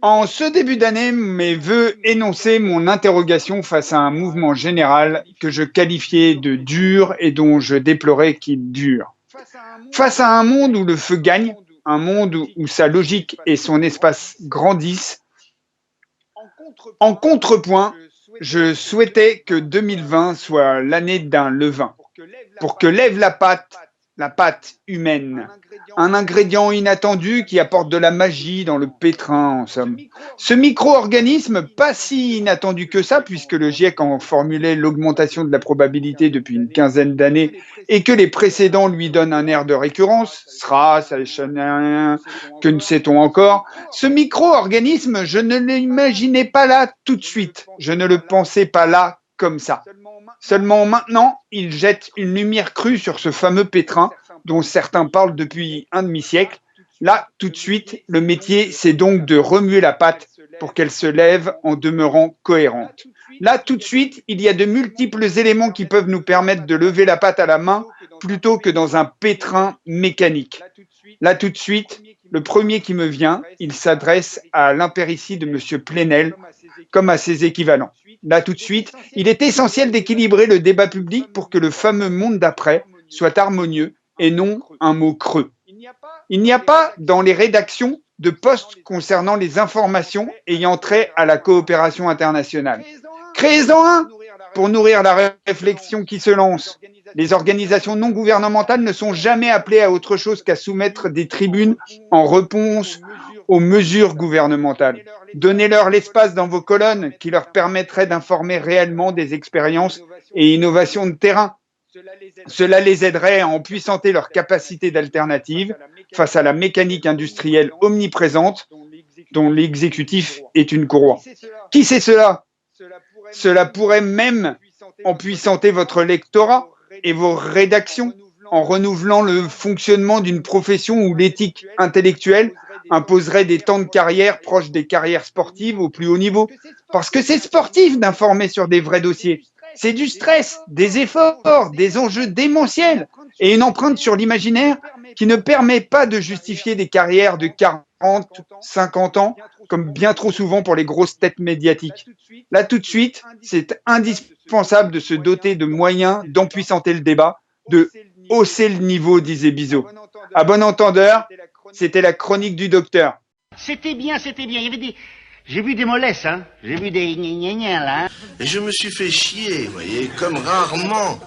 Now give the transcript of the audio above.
En ce début d'année, mes vœux énonçaient mon interrogation face à un mouvement général que je qualifiais de dur et dont je déplorais qu'il dure. Face à un monde où le feu gagne, un monde où sa logique et son espace grandissent, en contrepoint, je souhaitais que 2020 soit l'année d'un levain, pour que lève la pâte humaine, un ingrédient inattendu qui apporte de la magie dans le pétrin, en somme. Ce micro-organisme, pas si inattendu que ça, puisque le GIEC en formulait l'augmentation de la probabilité depuis une quinzaine d'années et que les précédents lui donnent un air de récurrence, SRAS, que ne sait-on encore, ce micro-organisme, je ne l'imaginais pas là tout de suite, je ne le pensais pas là comme ça. Seulement maintenant, il jette une lumière crue sur ce fameux pétrin dont certains parlent depuis un demi-siècle. Là, tout de suite, le métier, c'est donc de remuer la pâte pour qu'elle se lève en demeurant cohérente. Là, tout de suite, il y a de multiples éléments qui peuvent nous permettre de lever la pâte à la main plutôt que dans un pétrin mécanique. Là, tout de suite, le premier qui me vient, il s'adresse à l'impéritie de M. Plenel, comme à ses équivalents. Là, tout de suite, il est essentiel d'équilibrer le débat public pour que le fameux monde d'après soit harmonieux et non un mot creux. Il n'y a pas dans les rédactions de postes concernant les informations ayant trait à la coopération internationale. Créez-en un pour nourrir la réflexion qui se lance. Les organisations non gouvernementales ne sont jamais appelées à autre chose qu'à soumettre des tribunes en réponse aux mesures gouvernementales. Donnez-leur l'espace dans vos colonnes qui leur permettrait d'informer réellement des expériences et innovations de terrain. Cela les aiderait à empuissanter leur capacité d'alternative face à la mécanique industrielle omniprésente dont l'exécutif est une courroie. Qui sait cela? Cela pourrait même empuissanter votre lectorat et vos rédactions en renouvelant le fonctionnement d'une profession où l'éthique intellectuelle imposerait des temps de carrière proches des carrières sportives au plus haut niveau. Parce que c'est sportif d'informer sur des vrais dossiers. C'est du stress, des efforts, des enjeux démentiels et une empreinte sur l'imaginaire qui ne permet pas de justifier des carrières de 40, 50 ans, comme bien trop souvent pour les grosses têtes médiatiques. Là, tout de suite, c'est indispensable de se doter de moyens d'empuissanter le débat, de hausser le niveau, disait Bizot. À bon entendeur, c'était la chronique du docteur. C'était bien, c'était bien. Il y avait des... J'ai vu des mollesses, hein. J'ai vu des gna là. Et je me suis fait chier, vous voyez, comme rarement.